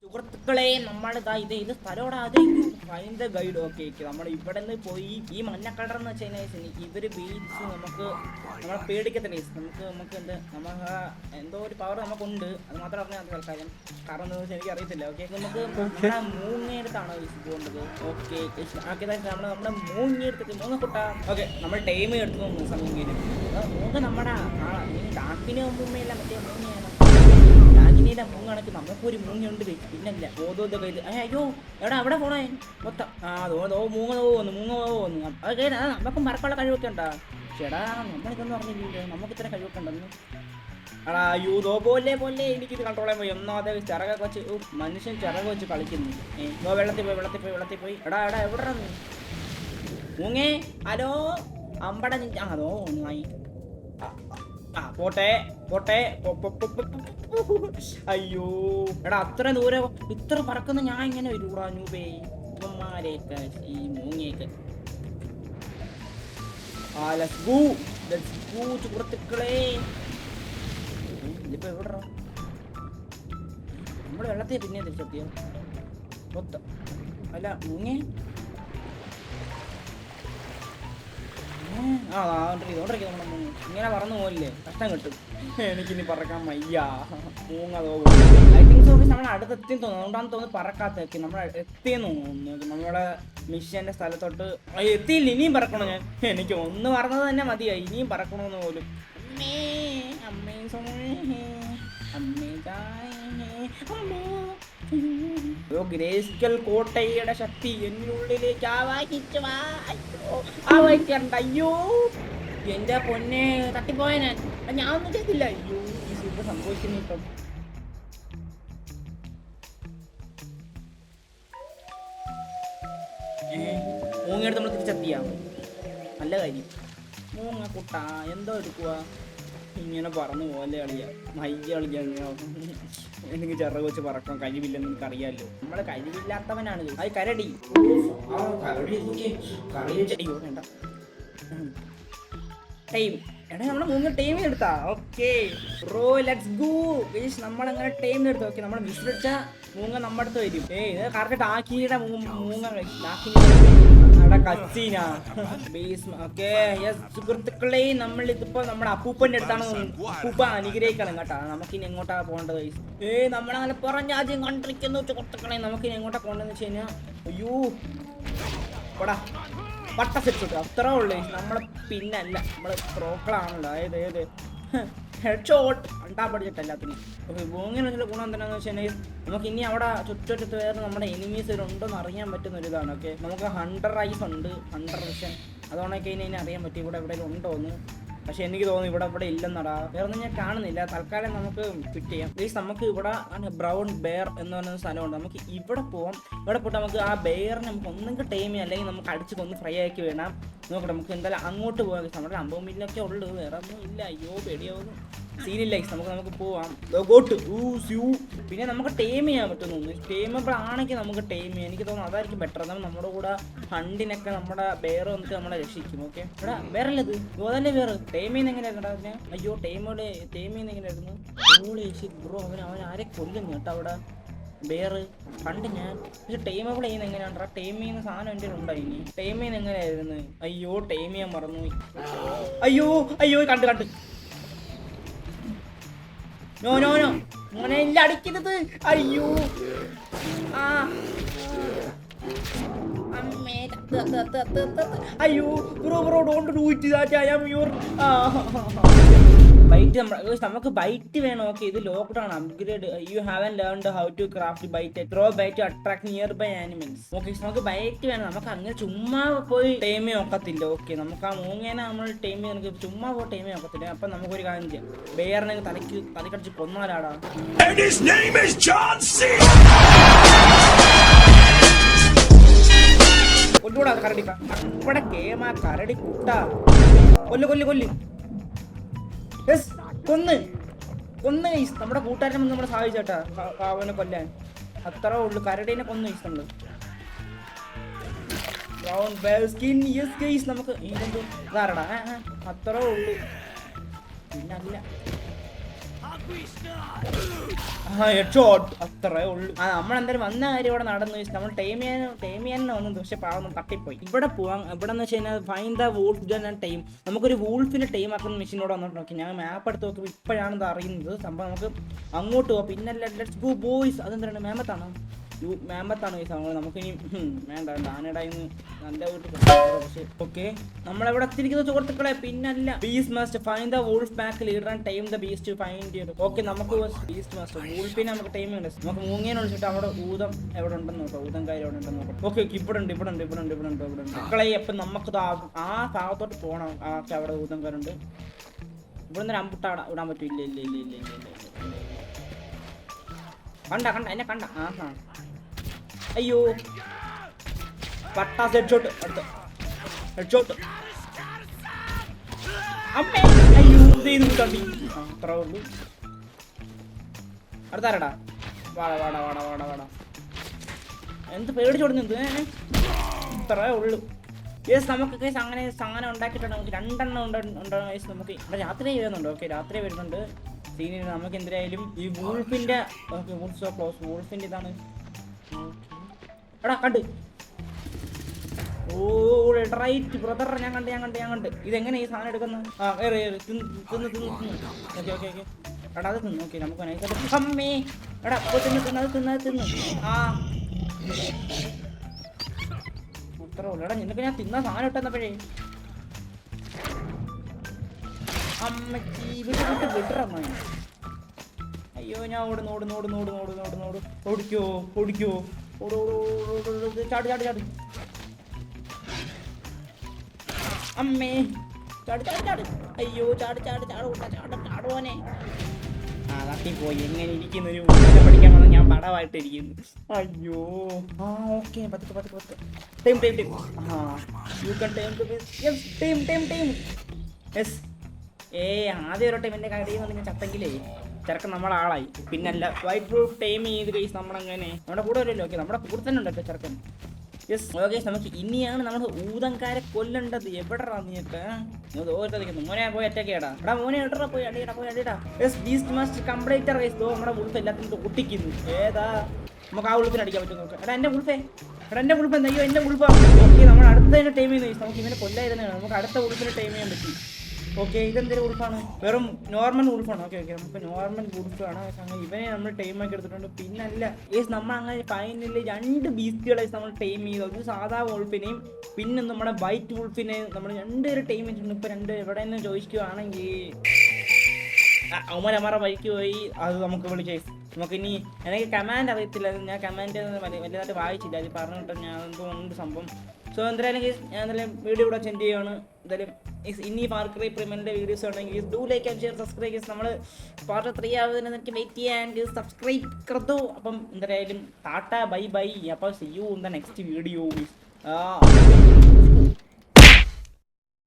സുഹൃത്തുക്കളെ നമ്മളിതാ ഇത് സ്ഥലോടാ അത് ഫൈൻഡ് ഗൈഡ്. ഓക്കെ നമ്മൾ ഇവിടെ നിന്ന് പോയി ഈ മഞ്ഞക്കളർ എന്ന് വെച്ച് കഴിഞ്ഞാൽ ഇവര് ബീച്ച് നമ്മളെ പേടിക്കത്തില്ല. നമുക്ക് എന്തോ ഒരു പവർ നമുക്കുണ്ട്. അത് മാത്രം പറഞ്ഞാൽ അത് തൽക്കാലം കാരണം എന്താണെന്ന് വെച്ചാൽ എനിക്ക് അറിയത്തില്ല. ഓക്കെ നമുക്ക് നമ്മുടെ മൂങ്ങയെടുത്താണോ പോകേണ്ടത്? ഓക്കെ നമ്മുടെ മൂങ്ങയെടുത്തിട്ട് മൂങ്ങക്കുട്ട. ഓക്കെ നമ്മൾ ടൈം എടുത്തു നോക്കുന്നു സമയം. മൂങ്ങ നമ്മുടെ കാക്കിന് മുമ്പെല്ലാം മറ്റേ മൂങ്ങയാണ്. കാക്കിനിയിലെ മൂങ്ങ കണക്ക് നമുക്കൊരു മൂങ്ങയുണ്ട്. പിന്നല്ല ഓതോന്റെ കയ്യിൽ. അയ്യോ എടാ അവിടെ പോണേ മൊത്തം. മൂങ്ങ പോകുന്നു. അത് നമുക്കും മറക്കാനുള്ള കഴിവൊക്കെ ഉണ്ടാ. ചേടാ നമ്മളിതൊന്നും പറഞ്ഞില്ലല്ലോ, നമുക്ക് ഇത്ര കഴിവൊക്കെ ഉണ്ടെന്ന്. എടാ യൂതോ പോലെ എനിക്കിത് കൺട്രോൾ ചെയ്യാൻ പോയി. ഒന്നാമത് ചിറകൊക്കെ വെച്ച് മനുഷ്യൻ ചിറക് വെച്ച് കളിക്കുന്നു. വെള്ളത്തിൽ പോയി. എടാ എവിടെ മൂങ്ങേ? ഹലോ അമ്പട. അതോ ഒന്നായി. പോട്ടെ. അയ്യോ എടാ അത്ര ദൂരം ഇത്ര പറക്കുന്ന ഞാൻ ഇങ്ങനെ വരൂടാ നൂപേ. ഇവന്മാരെയൊക്കെ ഈ മൂങ്ങയൊക്കെ. സുഹൃത്തുക്കളെ ഇതിപ്പോ എവിടാ? നമ്മള് വെള്ളത്തിൽ പിന്നെ തിരിച്ചെത്തിയോ മൊത്തം? അല്ല മൂങ്ങേ ഇങ്ങനെ പറന്നു പോകില്ലേ? കഷ്ടം കിട്ടും. എനിക്കിനി പറക്കാൻ വയ്യ. മൂങ്ങതോ ഐ തിങ്ക് സോ നമ്മൾ അടുത്തെത്തിയെന്ന് തോന്നുന്നു. അതുകൊണ്ടാന്ന് തോന്നുന്നു പറക്കാത്തൊക്കെ. നമ്മൾ എത്തിയെന്ന് തോന്നുന്നു നമ്മളെ മിഷന്റെ സ്ഥലത്തോട്ട്. എത്തിയില്ല, ഇനിയും പറക്കണോ ഞാൻ? എനിക്ക് ഒന്ന് പറഞ്ഞത് തന്നെ മതിയായി, ഇനിയും പറക്കണമെന്ന് പോലും. ഗ്രേസ്കൽ കോട്ടയുടെ ശക്തി എന്നിനുള്ളിലേക്ക് ആവാഹിക്കണ്ട. അയ്യോ എന്റെ പൊന്നെ തട്ടിപ്പോയ ഞാൻ ഒന്നും ചെയ്തില്ല. അയ്യോ ഈ സൂപ്പർ സംഭവിക്കുന്നു. ഇപ്പം മൂങ്ങയെടുത്ത് നമ്മൾ തിരിച്ചെത്തിയാ നല്ല കാര്യം. മൂങ്ങ കുട്ട എന്തോ എടുക്കുക ഇങ്ങനെ പറന്നു പോലെ കളിയാ മയ്യ കളിക്കാ. എനിക്ക് ചിറക് വെച്ച് പറക്കാൻ കഴിവില്ലെന്ന് എനിക്ക് അറിയാമല്ലോ. നമ്മളെ കഴിവില്ലാത്തവനാണ്. അത് കരടി. അയ്യോ വേണ്ട. ടൈം എടാ നമ്മളെ മൂന്ന് ടൈം എടുത്താ. Okay bro let's go. നമ്മളങ്ങനെ ടൈം എടുത്തു. ഓക്കെ നമ്മൾ വിശ്വസിച്ച മൂങ്ങ നമ്മുടെ അടുത്ത് വരും. ഇത് കറക്റ്റ് ആക്കിയുടെ മൂങ്ങ കച്ചീന ബേസ്. ഓക്കെ സുഹൃത്തുക്കളെ നമ്മളിതിപ്പോ നമ്മുടെ അപ്പൂപ്പന്റെ അടുത്താണ്. അപ്പൂപ്പ അനുഗ്രഹിക്കണം കേട്ടാ. നമുക്കിനി എങ്ങോട്ടാ പോകേണ്ടത്? നമ്മളങ്ങനെ പറഞ്ഞാദ്യം കണ്ടിരിക്കുന്നു സുഹൃത്തുക്കളെ. നമുക്കിനി എങ്ങോട്ടാ പോകേണ്ടതെന്ന് വെച്ച് കഴിഞ്ഞാൽ അയ്യോ പോടാ പട്ട സെറ്റ് അത്രേ ഉള്ളു. നമ്മള് പിന്നല്ല നമ്മള് പ്രോക്കളാണല്ലോ. ഏത് ഹെഡ് ഷോട്ട് അണ്ടാ പഠിച്ചിട്ട് എല്ലാത്തിനും. മൂങ്ങിനുള്ള ഗുണം എന്താണെന്ന് വെച്ച് കഴിഞ്ഞാൽ നമുക്ക് ഇനി അവിടെ ചുറ്റൊറ്റത്ത് വേറെ നമ്മുടെ എനിമീസ് ഉണ്ടോന്ന് അറിയാൻ പറ്റുന്ന ഒരു ഇതാണ്. ഓക്കെ നമുക്ക് ഹണ്ടർ ഐസ് ഉണ്ട്, ഹണ്ടർ വിഷൻ. അതുകൊണ്ടൊക്കെ ഇനി അറിയാൻ പറ്റും ഇവിടെ എവിടെയെങ്കിലും ഉണ്ടോന്ന്. പക്ഷെ എനിക്ക് തോന്നുന്നു ഇവിടെ ഇല്ലെന്നടാ. വേറെ ഒന്നും ഞാൻ കാണുന്നില്ല. തൽക്കാലം നമുക്ക് ഫിറ്റ് ചെയ്യാം. പ്ലീസ് നമുക്ക് ഇവിടെ ബ്രൗൺ ബെയർ എന്ന് പറയുന്ന സ്ഥലമുണ്ട്. നമുക്ക് ഇവിടെ പോവാം. ഇവിടെ പോയിട്ട് നമുക്ക് ആ ബെയറിനെ നമുക്ക് ഒന്നെങ്കിൽ ടൈം ചെയ്യാം, അല്ലെങ്കിൽ നമുക്ക് അടിച്ച് കൊന്ന് ഫ്രൈ ആക്കി വേണം. നോക്കട്ടെ നമുക്ക് എന്തായാലും അങ്ങോട്ട് പോകാം. നമ്മുടെ 50 മില്ലിനൊക്കെ ഉള്ളു, വേറെ ഒന്നും ഇല്ല. അയ്യോ പേടിയാവുന്നു. സീനില്ല നമുക്ക് പോവാം. പിന്നെ നമുക്ക് ടൈം ചെയ്യാൻ പറ്റുന്നു. ടൈമബിൾ ആണെങ്കിൽ നമുക്ക് ടൈം ചെയ്യാം. എനിക്ക് തോന്നുന്നു അതായിരിക്കും ബെറ്റർ. എന്നാൽ നമ്മുടെ കൂടെ ഹണ്ടിനൊക്കെ നമ്മുടെ ബെയർ വന്നിട്ട് നമ്മളെ രക്ഷിക്കും. ഓക്കെ ഇവിടെ വേറല്ലത് അതല്ലേ വേറെ ടൈം ചെയ്യുന്ന എങ്ങനെയായിരുന്നു? അയ്യോ ടൈം ചെയ്യുന്ന എങ്ങനെയായിരുന്നു? ബ്രോ അവൻ ആരെ കൊല്ലുന്നു കേട്ടോ അവിടെ ബെയർ കണ്ട് ഞാൻ. പക്ഷെ ടൈമബിൾ ചെയ്യുന്ന എങ്ങനെയാണ്ടാ? ടൈം ചെയ്യുന്ന സാധനം എൻ്റെ ഉണ്ടായി. ഇനി ടൈം ചെയ്യുന്ന എങ്ങനെയായിരുന്നു? അയ്യോ ടൈം ചെയ്യാൻ മറന്നുപോയി. അയ്യോ കണ്ട് നോ മോനെ ഇല്ല അടിക്കരുത്. അയ്യോ അമ്മേ അയ്യോ bro don't do it that I am your bait. നമുക്ക് ബൈറ്റ് വേണം. ഓക്കെ ഇത് lockdown upgrade. You haven't learned how to craft bait. Throw bait attract nearby animals. Okay നമുക്ക് ബൈറ്റ് വേണം. നമുക്ക് അങ്ങനെ ചുമ്മാ പോയി ടൈം നോക്കത്തില്ല. ഓക്കെ നമുക്ക് ആ മൂങ്ങേനെ നമ്മൾ ടൈം നമുക്ക് ചുമ്മാ പോയി ടൈം നോക്കത്തില്ല. അപ്പൊ നമുക്കൊരു കാര്യം ചെയ്യാം. ബെയറിനെ തലക്കടിച്ച് കൊന്നാലാടാ. കൊല്ലൂടാ കരടി. ഇവിടെ കേമാ കരടി കുട്ട കൊല്ല് കൊന്ന് നമ്മുടെ കൂട്ടുകാരനെ നമ്മളെ സഹായിച്ചേട്ടാ അവനെ കൊല്ലാൻ. അത്രേ ഉള്ളു. കരടീനെ കൊന്നു നമ്മള്. ബ്രൗൺ ബെയർ സ്കിൻ നമുക്ക് ഇതാരടാ അത്രേ ഉള്ളു. പിന്നല്ല അത്രേ ഉള്ളൂ. നമ്മളെന്തായാലും വന്ന കാര്യം ഇവിടെ നടന്നു. നമ്മൾ ടൈം ചെയ്യാൻ വന്നു, പക്ഷെ പാവം തട്ടിപ്പോയി. ഇവിടെ പോവാം. ഇവിടെ എന്ന് വെച്ച് കഴിഞ്ഞാൽ ഫൈൻഡ് ദ വൂൾഫ് ടൈം. നമുക്കൊരു വൂൾഫിന്റെ ടൈം ആക്കുന്ന മെഷീനോട് വന്നിട്ട് നോക്കി. ഞാൻ മാപ്പ് എടുത്ത് നോക്കുമ്പോൾ ഇപ്പോഴാണ് ഇത് അറിയുന്നത് സംഭവം. നമുക്ക് അങ്ങോട്ട് പോവാം. പിന്നെ ലെറ്റ്സ് ഗോ ബോയ്സ്. അതെന്താണ് മാമത്താണോ? മാമ്പത്താണ് ഈ സംഭവം. നമുക്കിനി വേണ്ട ആനയുടെന്ന് നല്ല വീട്ടിൽ. ഓക്കെ, നമ്മളെവിടെ എത്തിയിരിക്കുന്ന സുഹൃത്തുക്കളെ പിന്നല്ല. Beast master find the wolf pack leader and time the beast find. Okay, നമുക്ക് ബീസ്റ്റ് മാസ്റ്റർ വൂൾഫിനെ നമുക്ക് ടൈം ഉണ്ട്. നമുക്ക് മൂങ്ങേനെ വിളിച്ചിട്ട് അവിടെ ഊതം എവിടെ ഉണ്ടെന്ന് നോക്കാം. ഊതം കാര്യം എവിടെ ഉണ്ടെന്ന് നോക്കാം. ഓക്കെ, ഇവിടെ ഉണ്ട് മക്കളെ. അപ്പം നമുക്ക് ആ ഭാഗത്തോട്ട് പോകണം. അവിടെ ഊതം കാരുണ്ട്. ഇവിടെ നിന്ന് അമ്പുട്ടാടാ ഇടാൻ പറ്റും. ഇല്ല. കണ്ട എന്നെ കണ്ട. അയ്യോ, പട്ടാസ് ഹെഡ്ഷോട്ട്. അടുത്ത ഹെഡ്ഷോട്ട്. അമ്മേ, അയ്യോ തട്ടി. അത്രേ ഉള്ളൂ. അടുത്താരടാ? വാടാ. എന്ത് പേടിച്ചോടുന്നത്? ഇത്രേ ഉള്ളൂ. യെസ്, നമുക്ക് കേസ് അങ്ങനെ സാധനം ഉണ്ടാക്കിയിട്ടുണ്ട്. നമുക്ക് 2 എണ്ണം ഉണ്ടോ കേസ്. നമുക്ക് ഇവിടെ രാത്രി വരുന്നുണ്ട്. ഓക്കെ, രാത്രി വരുന്നുണ്ട് സീനിന്. നമുക്ക് എന്തായാലും ഈ വൂൾഫിന്റെ വൂൾഫിന്റെ ഇതാണ്. എടാ കണ്ട്. ഓ റൈറ്റ് ബ്രദർ, ഞാൻ കണ്ട്. ഇതെങ്ങനെ ഈ സാധനം എടുക്കുന്നത്? തിന്ന്. ഓക്കെ. എടാ അത് തിന്നു. ഓക്കെ, നമുക്ക് അമ്മേ. എടാ തിന്ന്. അത്ര ഉള്ളു. എടാ നിനക്ക് ഞാൻ തിന്ന സാധനം ഇട്ടെന്നപ്പോഴേ അമ്മച്ചി വിട്ടറ. അയ്യോ, ഞാൻ ഓടുന്നു. ഓടിക്കോ. ചാടി. അമ്മേ, ചാടി. അയ്യോ, ചാടുവോനെ. തട്ടിപ്പോയി. എങ്ങനെ ഇരിക്കുന്നൊരു പഠിക്കാൻ വന്ന് ഞാൻ പടമായിട്ടിരിക്കുന്നു. അയ്യോ. Okay, 10. Time. You can time. Yes. ആദ്യം ഒരു ടൈം എൻ്റെ കടയിൽ വന്ന് ചത്തെങ്കിലേ ചെറുക്കൻ നമ്മളെ ആളായി. പിന്നല്ല വൈറ്റ് പ്രൂഫ് ടൈം ചെയ്ത് കേസ് നമ്മളങ്ങനെ നമ്മുടെ കൂടെ വരുമല്ലോ. ഓക്കെ, നമ്മുടെ കൂടെ തന്നെ ഉണ്ടല്ലോ ചെറുക്കൻ. യെസ്. ഓക്കെ, നമുക്ക് ഇനിയാണ് നമ്മൾ ഊതങ്കാരെ കൊല്ലേണ്ടത്. എവിടെടാ നീയൊക്കെ? ഓരോരുത്തരിക്കുന്നു. മോനെ പോയി അറ്റാക്കേടാ. എടാ മോനെ എടാ പോയി അടിയടാ. Yes, beast master completer case. നമ്മുടെ ഉൾഫ് എല്ലാത്തിനും ഒട്ടിക്കുന്നു. ഏതാ? നമുക്ക് ആ ഉൾഫിന് അടിക്കാൻ പറ്റും. നോക്കാം. എടാ എൻ്റെ ഉൾഫ് എന്താ? അയ്യോ, എൻ്റെ ഉൾഫ്. ഓക്കെ, നമ്മൾ അടുത്ത തന്നെ ടൈം ചെയ്യുന്ന നമുക്ക് ഇവനെ കൊല്ലായിരുന്നതാണ്. നമുക്ക് അടുത്ത ഉൾഫിന് ടൈം ചെയ്യാൻ പറ്റി. ഓക്കെ, ഇതെന്തൊരു ഉൾഫാണ്? വെറും നോർമൽ ഉൾഫാണ്. ഓക്കെ, നമുക്ക് നോർമൽ ഉൾഫാണ്. ഇവനെ നമ്മൾ ടൈമാക്കി എടുത്തിട്ടുണ്ട്. പിന്നല്ല ഏസ് നമ്മൾ അങ്ങനെ ഫൈനലി 2 ബീസ്റ്റുകളെ നമ്മൾ ടൈം ചെയ്തു. ഒരു സാധാ ഉൾഫിനെയും പിന്നെ നമ്മുടെ വൈറ്റ് ഉൾഫിനെ നമ്മൾ 2 പേര് ടൈം ചെയ്തിട്ടുണ്ട്. ഇപ്പം 2 എവിടെ നിന്ന് ചോദിക്കുകയാണെങ്കിൽ അവന്മാരെ വഴിക്ക് പോയി. അത് നമുക്ക് വിളിച്ചേ. നമുക്കിനി എനിക്ക് കമാൻഡ് അറിയത്തില്ല. ഞാൻ കമാൻഡ് വലുതായിട്ട് വായിച്ചില്ല. അത് പറഞ്ഞിട്ട് ഞാൻ എന്തോ ഉണ്ട് സംഭവം. സോ എന്തായാലും ഞാൻ എന്തായാലും വീഡിയോ ഇവിടെ സെൻഡ് ചെയ്യുകയാണ്. എന്തായാലും ഇനി ഫാർ ക്രൈ പ്രീമിയറിന്റെ വീഡിയോസ് ഉണ്ടെങ്കിൽ do like and share subscribe. നമ്മൾ പാർട്ട് 3 ആവുന്നതിന് എനിക്ക് വെയിറ്റ് ചെയ്യാൻ സബ്സ്ക്രൈബ് കർദോ. അപ്പം എന്തായാലും ടാറ്റ ബൈ. അപ്പം see you in the next video.